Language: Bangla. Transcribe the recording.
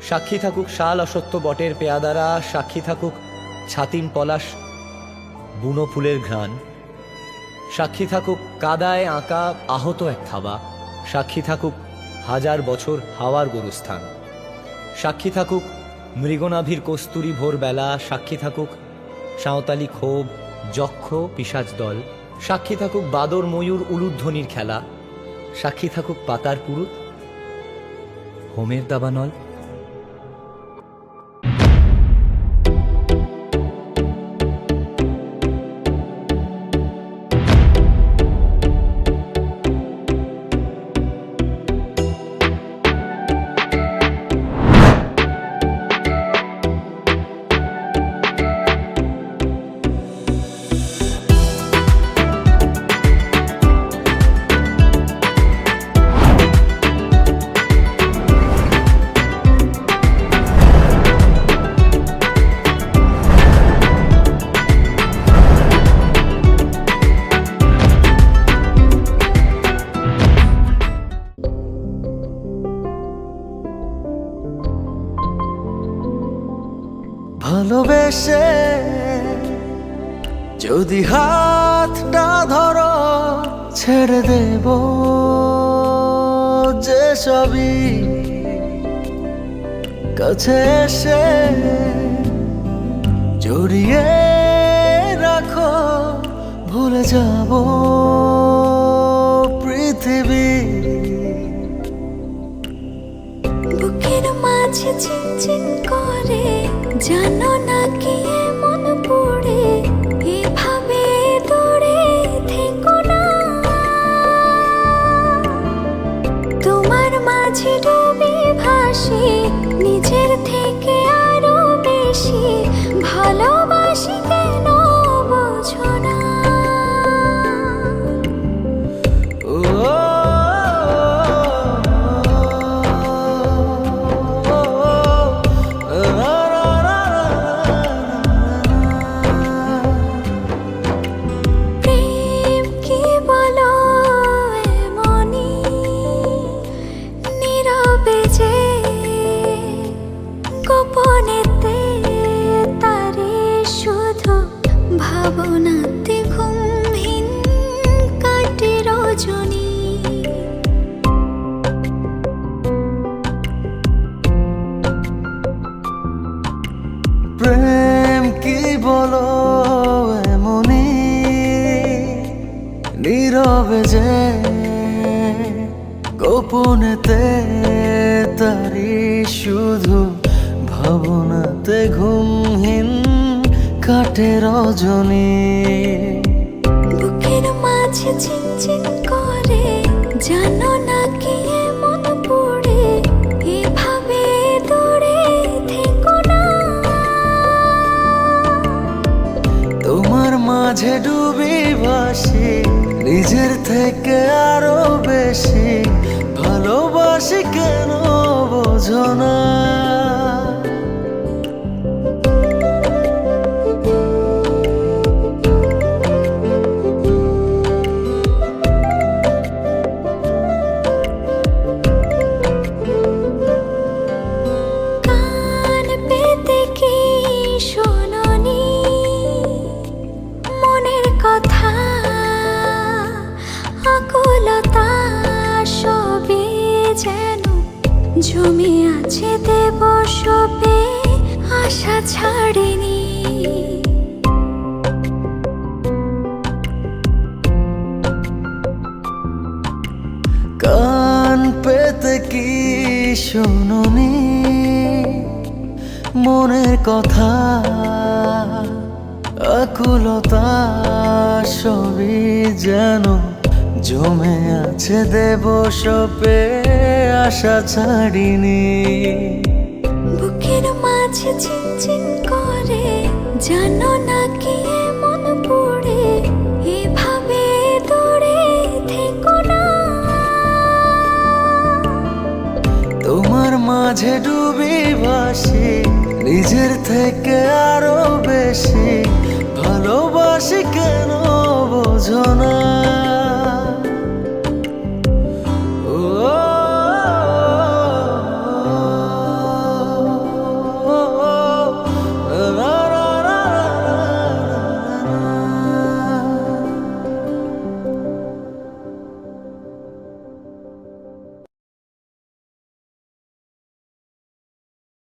সাক্ষী থাকুক শাল অসত্য বটের পেয়াদারা, সাক্ষী থাকুক ছাতিম পলাশ বুনো ফুলের ঘ্রাণ, সাক্ষী থাকুক কাদায় আঁকা আহত এক থাবা, সাক্ষী থাকুক হাজার বছর হাওয়ার গরুস্থান, সাক্ষী থাকুক মৃগনাভির কস্তুরী ভোরবেলা, সাক্ষী থাকুক সাঁওতালি ক্ষোভ যক্ষ পিশাচ দল, সাক্ষী থাকুক বাদর ময়ূর উলুধ্বনির খেলা, সাক্ষী থাকুক পাতার পুরুত হোমের দাবানল। ভালোবেসে যদি হাতটা ধরো, ছেড়ে দেব যে সবই, কাছে এসে জড়িয়ে রাখো, ভুলে যাব পৃথিবী। বুকের মাঝে চিনচিন করে, জানো না কি মন পড়ে, এভাবে দূরে থেকো না। তোমার মাঝে ডুবে ভাসি, নিজের থেকে আরো বেশি ভালোবাসি, কেন বোঝো না? গোপনেতে তারে শুধু ভাবনাতে ঘুমহীন কাটে রজনী। প্রেম কি বলো এমনি, নীরবে যে গোপনেতে তারি শুধু ভাবনাতে ঘুমহীন কাটে রজনী। বুকের মাঝে চিনচিন করে, জানো না কি মন পড়ে, এভাবে দূরে থেকো না। তোমার মাঝে ডুবি ভাসি, নিজের থেকে আরো বেশি ভালোবাসি, কেন বোঝো না? কান পেতে কি শোনোনি মনের কথা, আকুলতা সবে যেন জমে আছে, দেব সবে আশা ছাড়েনি। কান পেতে কি শোনোনি মনের কথা, আকুলতা সবই যেন জমে আছে, দেব সবে আশা ছাড়িনি। বুকের মাঝে চিনচিন করে, জানো না কি মন পড়ে, এভাবে দূরে থেকো না। তোমার মাঝে ডুবি ভাসি, নিজের থেকে আরো বেশি ভালোবাসি, কেন বোঝো না?